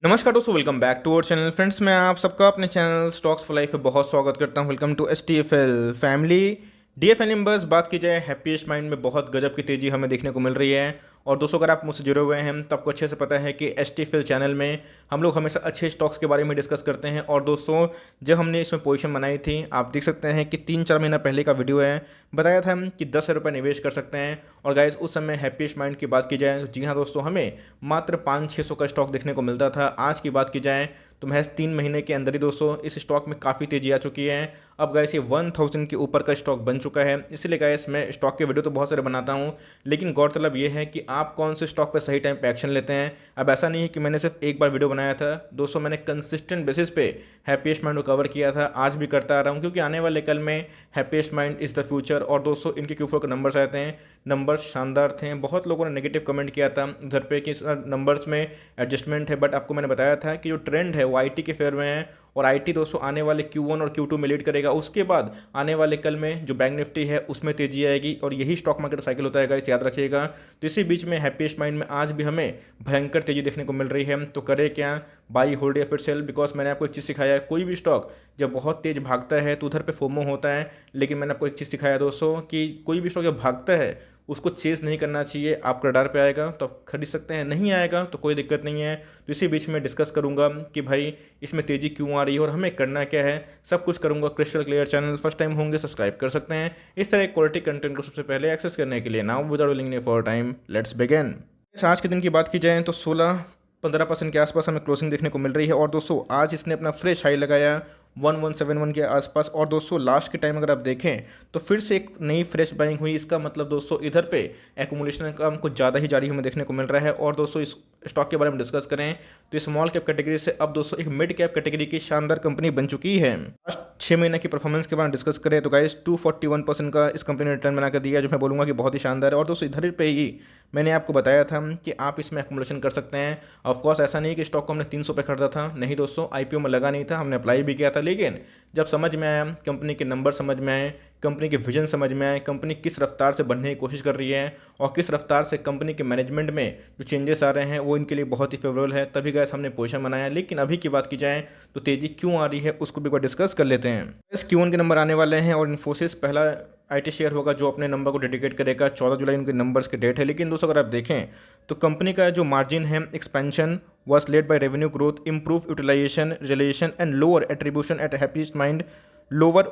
नमस्कार दोस्तों, welcome back to our channel. Friends, मैं आप सबका अपने चैनल स्टॉक्स फॉर लाइफ पे बहुत स्वागत करता हूं। Welcome to STFL family. DFL numbers बात की जाए, हैप्पीएस्ट माइंड में बहुत गजब की तेज़ी हमें देखने को मिल रही है। और दोस्तों, अगर आप मुझसे जुड़े हुए हैं तो आपको अच्छे से पता है कि STFL चैनल में हम लोग हमेशा अच्छे स्टॉक्स के बारे में डिस्कस करते हैं। और दोस्तों, जब हमने इसमें पोजीशन बनाई थी, आप देख सकते हैं कि 3-4 महीना पहले का वीडियो है, बताया था हम कि 10 रुपये निवेश कर सकते हैं। और गाइज, उस समय हैप्पीएस्ट माइंड की बात की जाए तो जी हाँ दोस्तों, हमें मात्र 500-600 का स्टॉक देखने को मिलता था। आज की बात की जाए तो महज 3 महीने के अंदर ही दोस्तों इस स्टॉक में काफ़ी तेजी आ चुकी है। अब गाइस, ये 1000 के ऊपर का स्टॉक बन चुका है। इसलिए गाइस, मैं स्टॉक के वीडियो तो बहुत सारे बनाता हूँ, लेकिन गौरतलब ये है कि आप कौन से स्टॉक पर सही टाइम पे एक्शन लेते हैं। अब ऐसा नहीं है कि मैंने सिर्फ एक बार वीडियो बनाया था दोस्तों, मैंने कंसिस्टेंट बेसिस पे हैप्पीएस्ट माइंड को कवर किया था, आज भी करता आ रहा हूँ, क्योंकि आने वाले कल में happiest mind is the future. और दोस्तों, इनके Q4 के नंबर्स आते हैं, नंबर्स शानदार थे। बहुत लोगों ने नेगेटिव कमेंट किया था उधर पे कि नंबर्स में एडजस्टमेंट है, बट आपको मैंने बताया था कि जो ट्रेंड है वो IT के फेयर में है। और IT दोस्तों आने वाले Q1 और Q2 में लीड करेगा। उसके बाद आने वाले कल में जो बैंक निफ्टी है उसमें तेजी आएगी, और यही स्टॉक मार्केट साइकिल होता है गाइस, याद रखिएगा। तो इसी बीच में हैप्पीएस्ट माइंड में आज भी हमें भयंकर तेजी देखने को मिल रही है। तो करे क्या, बाई होल्ड या फिर सेल? बिकॉज मैंने आपको एक चीज़ सिखाया है, कोई भी स्टॉक जब बहुत तेज भागता है तो उधर पे फोमो होता है। लेकिन मैंने आपको एक चीज़ सिखाया दोस्तों कि कोई भी स्टॉक जब भागता है उसको चेज़ नहीं करना चाहिए। आपका रडार पे आएगा तो आप खरीद सकते हैं, नहीं आएगा तो कोई दिक्कत नहीं है। तो इसी बीच में डिस्कस करूंगा कि भाई इसमें तेज़ी क्यों आ रही है और हमें करना क्या है, सब कुछ करूंगा crystal clear. Channel first time होंगे सब्सक्राइब कर सकते हैं इस तरह क्वालिटी कंटेंट को सबसे पहले एक्सेस करने के लिए। Now without wasting for time, let's begin. आज के दिन की बात की जाए तो 16-15% के आसपास हमें क्लोजिंग देखने को मिल रही है। और दोस्तों, आज इसने अपना फ्रेश हाई लगाया 1171 के आसपास। और दोस्तों, लास्ट के टाइम अगर आप देखें तो फिर से एक नई फ्रेश बाइंग हुई। इसका मतलब दोस्तों, इधर पे एक्यूमुलेशन का कुछ ज़्यादा ही जारी हमें देखने को मिल रहा है। और दोस्तों, इस स्टॉक के बारे में डिस्कस करें तो स्मॉल कैप कैटेगरी से अब दोस्तों एक मिड कैप कैटेगरी की शानदार कंपनी बन चुकी है। लास्ट 6 महीने की परफॉर्मेंस के बारे में डिस्कस करें तो गाइस 241% का इस कंपनी ने रिटर्न बना कर दिया, जो मैं बोलूँगा कि बहुत ही शानदार है। और दोस्तों, इधर पे ही मैंने आपको बताया था कि आप इसमें एक्यूमुलेशन कर सकते हैं। ऑफकोर्स ऐसा नहीं कि स्टॉक को हमने 300 पे खरीदा था, नहीं दोस्तों, IPO में लगा नहीं था, हमने अप्लाई भी किया था। लेकिन जब समझ में आया, कंपनी के नंबर समझ में आए, कंपनी के विजन समझ में आए, कंपनी किस रफ्तार से बढ़ने की कोशिश कर रही है और किस रफ्तार से कंपनी के मैनेजमेंट में जो चेंजेस आ रहे हैं वो इनके लिए बहुत ही फेवरेबल है, तभी गैस हमने पोजीशन बनाया। लेकिन अभी की बात की जाए तो तेज़ी क्यों आ रही है उसको भी एक बार डिस्कस कर लेते हैं। इस Q1 के नंबर आने वाले हैं और इन्फोसिस पहला IT शेयर होगा जो अपने नंबर को डेडिकेट करेगा। 14 जुलाई उनके नंबर्स के डेट है। लेकिन दोस्तों, अगर आप देखें तो कंपनी का जो मार्जिन है, expansion was led by revenue growth, improved utilization, realization, and lower attribution at Happiest Mind, lower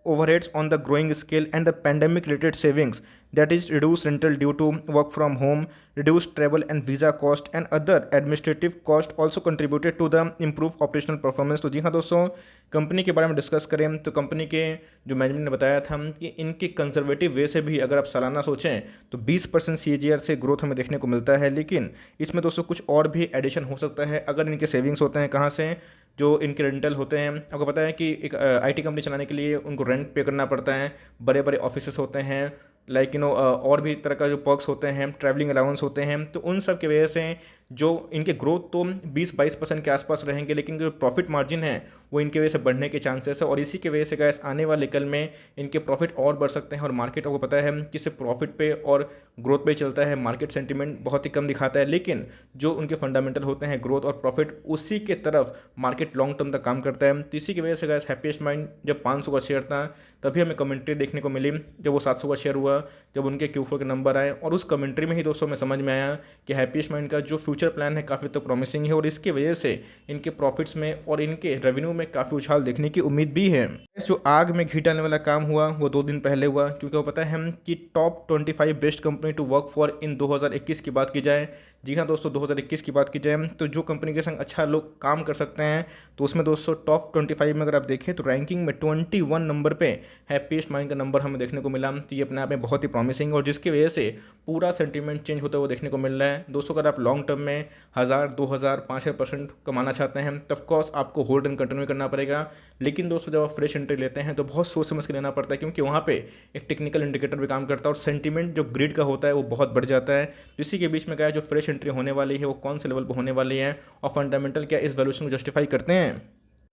overheads on the growing scale, and the pandemic-related savings, that is reduced rental due to work from home, reduced travel and visa cost, and other administrative cost also contributed to the improved operational performance। तो जी हाँ दोस्तों, company के बारे में discuss करें तो company के जो मैनेजमेंट ने बताया था कि इनके कंजर्वेटिव वे से भी अगर आप सालाना सोचें तो 20% CAGR से ग्रोथ हमें देखने को मिलता है। लेकिन इसमें दोस्तों कुछ और भी एडिशन हो सकता है अगर इनके सेविंग्स होते हैं। कहाँ से? जो इनके रेंटल होते हैं, आपको पता है कि एक IT कंपनी चलाने के लिए उनको रेंट पे करना पड़ता है, बड़े बड़े ऑफिसेस होते हैं, लाइक और भी तरह का जो पर्क्स होते हैं, ट्रैवलिंग अलाउंस होते हैं। तो उन सब की वजह से जो इनके ग्रोथ तो 20-22% के आसपास रहेंगे, लेकिन जो प्रॉफिट मार्जिन है वो इनकी वजह से बढ़ने के चांसेस है। और इसी की वजह से गैस आने वाले कल में इनके प्रॉफिट और बढ़ सकते हैं। और मार्केट आपको पता है कि सिर्फ प्रॉफिट पे और ग्रोथ पे चलता है, मार्केट सेंटीमेंट बहुत ही कम दिखाता है। लेकिन जो उनके फंडामेंटल होते हैं, ग्रोथ और प्रॉफिट, उसी के तरफ मार्केट लॉन्ग टर्म तक काम करता है। तो इसी की वजह से गैस हैप्पीएस्ट माइंड जब 500 का शेयर था तभी हमें कमेंट्री देखने को मिली, जब वो 700 का शेयर हुआ, जब उनके Q4 के नंबर आए। और उस कमेंट्री में ही दोस्तों में समझ में आया कि हैप्पीएस्ट माइंड का जो फ्यूचर प्लान है काफ़ी प्रॉमिसिंग है, और इसकी वजह से इनके प्रॉफिट्स में और इनके रेवेन्यू में काफ़ी उछाल देखने की उम्मीद भी है। जो आग में घी डालने वाला काम हुआ वो 2 दिन पहले हुआ, क्योंकि वो पता है हम कि top 25 best company to work for in 2021 की बात की जाए। जी हाँ दोस्तों, 2021 की बात की जाए तो जो कंपनी के संग अच्छा लोग काम कर सकते हैं, तो उसमें दोस्तों टॉप 25 में अगर आप देखें तो रैंकिंग में 21 नंबर पे हैप्पीएस्ट माइंड का नंबर हमें देखने को मिला। तो ये अपने आप में बहुत ही प्रॉमिसिंग, और जिसकी वजह से पूरा सेंटीमेंट चेंज होता हुआ देखने को मिल रहा है। दोस्तों, अगर आप लॉन्ग टर्म में 1000, 2000, 5000% कमाना चाहते हैं तो ऑफकोर्स आपको होल्ड एंड कंटिन्यू करना पड़ेगा। लेकिन दोस्तों, जब आप फ्रेश एंट्री लेते हैं तो बहुत सोच समझ के लेना पड़ता है, क्योंकि वहाँ पे एक टेक्निकल इंडिकेटर भी काम करता है और सेंटीमेंट जो ग्रिड का होता है वो बहुत बढ़ जाता है। तो इसी के बीच में क्या है, जो फ्रेश एंट्री होने वाली है वो कौन से लेवल पर होने वाली है और फंडामेंटल क्या इस वैल्यूएशन को जस्टिफाई करते हैं।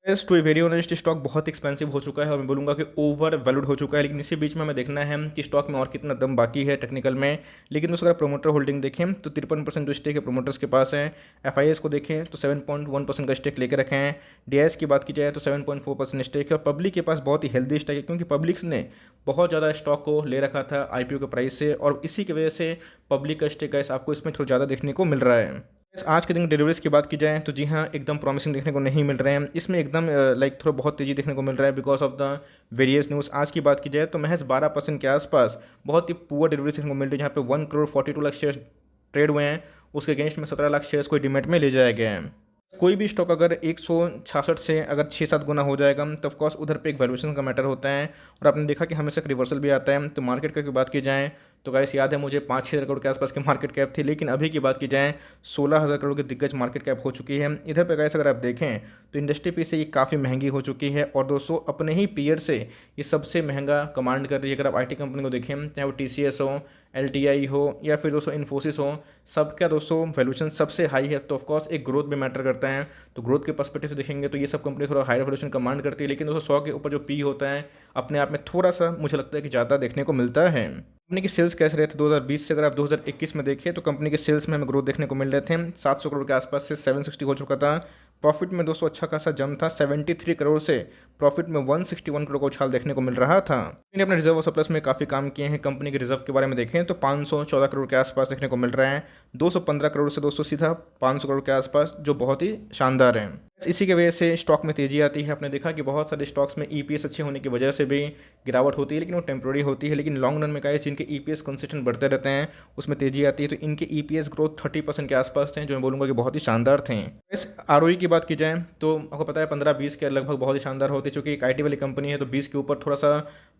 As to a very honest, stock बहुत एक्सपेंसिव हो चुका है और मैं बोलूँगा कि ओवर वैल्यूड हो चुका है। लेकिन इसी बीच में हमें देखना है कि स्टॉक में और कितना दम बाकी है टेक्निकल में। लेकिन दोस्तों अगर प्रोमोटर होल्डिंग देखें तो 53% जो स्टेक है प्रोमोटर्स के पास है। एफ को देखें तो 7.1% का स्टेक लेकर रखे हैं। डी की बात की जाए तो 7.4% स्टेक है और पब्लिक के पास बहुत ही हेल्दी स्टेक है, क्योंकि पब्लिक ने बहुत ज़्यादा स्टॉक को ले रखा था IPO के प्राइस से, और इसी की वजह से पब्लिक का स्टेक गाइस आपको इसमें थोड़ा ज़्यादा देखने को मिल रहा है। आज के दिन डिलीवरीज की बात की जाए तो जी हाँ, एकदम प्रॉमिसिंग देखने को नहीं मिल रहे हैं। इसमें एकदम लाइक थोड़ा बहुत तेज़ी देखने को मिल रहा है because of the various news. आज की बात की जाए तो महज 12% के आसपास बहुत ही पुअर डिलीवरी देखने को मिल रही है, जहाँ पे 1,42,00,000 शेयर ट्रेड हुए हैं। उसके अगेंस्ट में 17 लाख शेयर्स को डीमैट में ले जाया गया है। कोई भी स्टॉक अगर 166 से अगर 6-7 गुना हो जाएगा तो ऑफकोर्स उधर पे एक वैल्यूएशन का मैटर होता है, और आपने देखा कि हमेशा एक रिवर्सल भी आता है। तो मार्केट कैप की बात की जाए तो गाइस याद है मुझे 5-6 करोड़ के आसपास की मार्केट कैप थी, लेकिन अभी की बात की जाए 16,000 करोड़ की दिग्गज मार्केट कैप हो चुकी है। इधर पे गाइस अगर आप देखें तो इंडस्ट्री पी से ये काफ़ी महंगी हो चुकी है, और दोस्तों अपने ही पीयर से ये सबसे महंगा कमांड कर रही है। अगर आप IT कंपनी को देखें, चाहे वो TCS हो, LTI हो या फिर दोस्तों इन्फोसिस हो, सबका दोस्तों वैल्यूएशन सबसे हाई है। तो ऑफकोर्स एक ग्रोथ भी मैटर करता है। तो ग्रोथ के पर्सपेक्टिव से देखेंगे तो ये सब कंपनी थोड़ा हाई वैल्यूएशन कमांड करती है, लेकिन दोस्तों 100 के ऊपर जो पी होता है अपने आप में थोड़ा सा मुझे लगता है कि ज़्यादा देखने को मिलता है। कंपनी की सेल्स कैसे रहे थे 2020 से अगर आप 2021 में देखें तो कंपनी के सेल्स में हमें ग्रोथ देखने को मिल रहे थे। 700 करोड़ के आसपास से 760 हो चुका था। प्रॉफिट में दोस्तों अच्छा खासा जम था, 73 करोड़ से प्रॉफिट में 161 करोड़ का उछाल देखने को मिल रहा था। इन्हें अपने रिजर्व और सरप्लस में काफ़ी काम किए हैं। कंपनी के रिजर्व के बारे में देखें तो 514 करोड़ के आसपास देखने को मिल रहा है। 215 करोड़ से दोस्तों सीधा 500 करोड़ के आसपास, जो बहुत ही शानदार है। इसी की वजह से स्टॉक में तेजी आती है। आपने देखा कि बहुत सारे स्टॉक्स में EPS अच्छे होने की वजह से भी गिरावट होती है, लेकिन वो टेम्प्रोरी होती है। लेकिन लॉन्ग रन में क्या है, जिनके EPS कंसिस्टेंट बढ़ते रहते हैं उसमें तेजी आती है। तो इनके EPS ग्रोथ 30% के आसपास थे, जो मैं बोलूँगा कि बहुत ही शानदार थे। इस ROE की बात की जाए तो आपको पता है 15-20 के लगभग बहुत ही शानदार होती है। चूँकि एक IT वाली कंपनी है तो 20 के ऊपर थोड़ा सा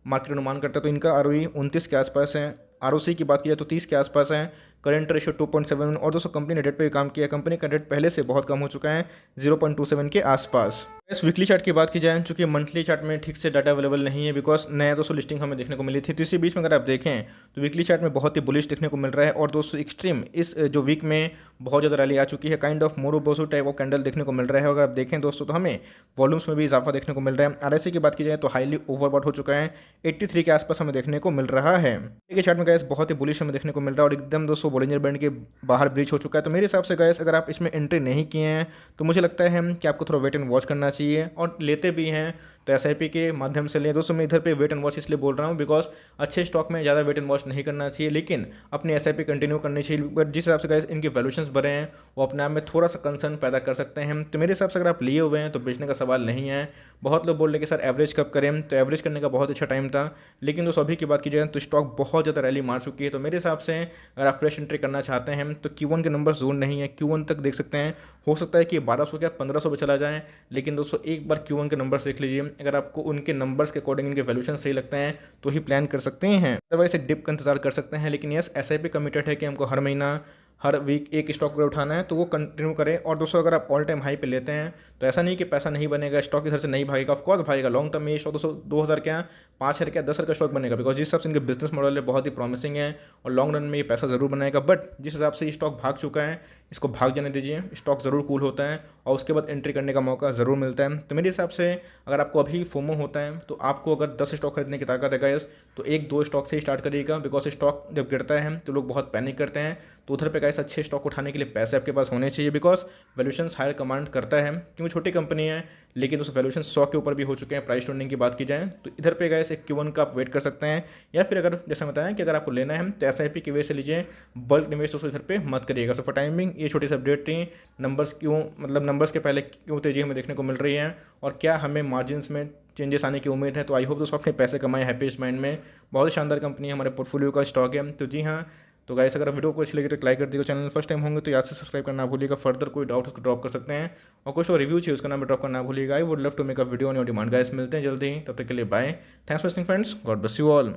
मार्केट अनुमान करता है, तो इनका ROE 29 के आसपास है। ROC की बात की जाए तो 30 के आसपास है। करंट रेशियो 2.7, और दोस्तों कंपनी ने डेट पे भी काम किया। कंपनी का डेट पहले से बहुत कम हो चुका है, 0.27 के आसपास। इस वीकली चार्ट की बात की जाए, चूंकि मंथली चार्ट में ठीक से डाटा अवेलेबल नहीं है बिकॉज नया दोस्तों लिस्टिंग हमें देखने को मिली थी। तो इसी बीच में अगर आप देखें तो वीकली चार्ट में बहुत ही बुलिश देखने को मिल रहा है, और दोस्तों एक्सट्रीम इस जो वीक में बहुत ज़्यादा रैली आ चुकी है। Kind of marubozu type of candle देखने को मिल रहा है। अगर आप देखें दोस्तों तो हमें वॉल्यूम्स में भी इजाफा देखने को मिल रहा है। RSI की बात की जाए तो हाईली ओवरबॉट हो चुका है, 83 के आसपास हमें देखने को मिल रहा है। एक चार्ट में गैस बहुत ही बुलिश हमें देखने को मिल रहा है, और एकदम दोस्तों बॉलिंजर बैंड के बाहर ब्रीच हो चुका है। तो मेरे हिसाब से गैस अगर आप इसमें एंट्री नहीं किए हैं तो मुझे लगता है कि आपको थोड़ा वेट एंड वॉच करना चाहिए, और लेते भी हैं तो SIP के माध्यम से लें। दोस्तों मैं इधर पे वेट एंड वॉच इसलिए बोल रहा हूँ बिकॉज अच्छे स्टॉक में ज़्यादा वेट एंड वॉच नहीं करना चाहिए, लेकिन अपनी SIP कंटिन्यू करनी चाहिए। बट जिस हिसाब से गाइस इनके वैल्यूएशंस बढ़े हैं वो अपने आप में थोड़ा सा कंसर्न पैदा कर सकते हैं। तो मेरे हिसाब से अगर आप लिए हुए हैं तो बेचने का सवाल नहीं है। बहुत लोग बोल रहे कि सर एवरेज कब करें, तो एवरेज करने का बहुत अच्छा टाइम था, लेकिन दोस्तों अभी की बात की जाए तो स्टॉक बहुत ज़्यादा रैली मार चुकी है। तो मेरे हिसाब से अगर आप फ्रेश एंट्री करना चाहते हैं तो Q1 के नंबर जोन नहीं है, Q1 तक देख सकते हैं। हो सकता है कि 1200 क्या 1500 पे चला जाए, लेकिन दोस्तों एक बार Q1 के नंबर्स देख लीजिए। अगर आपको उनके नंबर्स के अकॉर्डिंग इनके वैल्यूएशन सही लगते हैं तो ही प्लान कर सकते हैं, अदरवाइज एक डिप का इंतजार कर सकते हैं। लेकिन यस, SIP कमिटेड है कि हमको हर महीना हर वीक एक स्टॉक को उठाना है, तो वो कंटिन्यू करें। और दोस्तों अगर आप ऑल टाइम हाई पे लेते हैं तो ऐसा नहीं कि पैसा नहीं बनेगा, स्टॉक इधर से नहीं भागेगा, ऑफकोर्स भागेगा। लॉन्ग टर्म में ये स्टॉक 2000 क्या 5000 क्या 10,000 का स्टॉक बनेगा, बिकॉज जिस हिसाब से इनके बिजनेस मॉडल है बहुत ही प्रॉमिसिंग है, और लॉन्ग रन में ये पैसा जरूर बनाएगा। बट जिस हिसाब से ये स्टॉक भाग चुका है इसको भाग जाने दीजिए। स्टॉक ज़रूर कूल होता है और उसके बाद एंट्री करने का मौका ज़रूर मिलता है। तो मेरे हिसाब से अगर आपको अभी फोमो होता है तो आपको अगर 10 स्टॉक खरीदने की ताकत है गाइस तो 1-2 स्टॉक से ही स्टार्ट करिएगा, बिकॉज स्टॉक जब गिरता है तो लोग बहुत पैनिक करते हैं। तो उधर पे गाइस अच्छे स्टॉक उठाने के लिए पैसे आपके पास होने चाहिए, बिकॉज वैल्यूएशन हायर कमांड करता है, क्योंकि छोटी कंपनी है। लेकिन उस वैल्यूएशन 100 के ऊपर भी हो चुके हैं प्राइस टर्निंग की बात की जाए तो इधर पे गाइस एक Q1 का आप वेट कर सकते हैं, या फिर अगर जैसे बताया कि अगर आपको लेना है तो SIP की वजह से लीजिए, बल्क निवेश दोस्तों इधर पे मत करिएगा। सो फॉर टाइमिंग ये छोटी सी अपडेट थी। नंबर्स क्यों मतलब नंबर्स के पहले क्यों तेजी हमें देखने को मिल रही है, और क्या हमें मार्जिन्स में चेंजेस आने की उम्मीद है। तो आई होप दोस्तों अपने पैसे कमाए हैप्पीएस्ट माइंड में। बहुत ही शानदार कंपनी है, हमारे पोर्टफोलियो का स्टॉक है। तो जी हाँ, तो गाइस अगर वीडियो को अच्छी लगी तो लाइक कर दीजिएगा। चैनल फर्स्ट टाइम होंगे तो याद से सब्सक्राइब करना भूलिएगा। फर्दर कोई डाउट उसको ड्रॉप कर सकते हैं, और कुछ और रिव्यू चाहिए उसका नाम ड्रॉप करना भूलिएगा। I would love to make a video on your demand guys. मिलते हैं जल्दी ही, तब तक के लिए bye. Thanks for watching friends, God bless you all.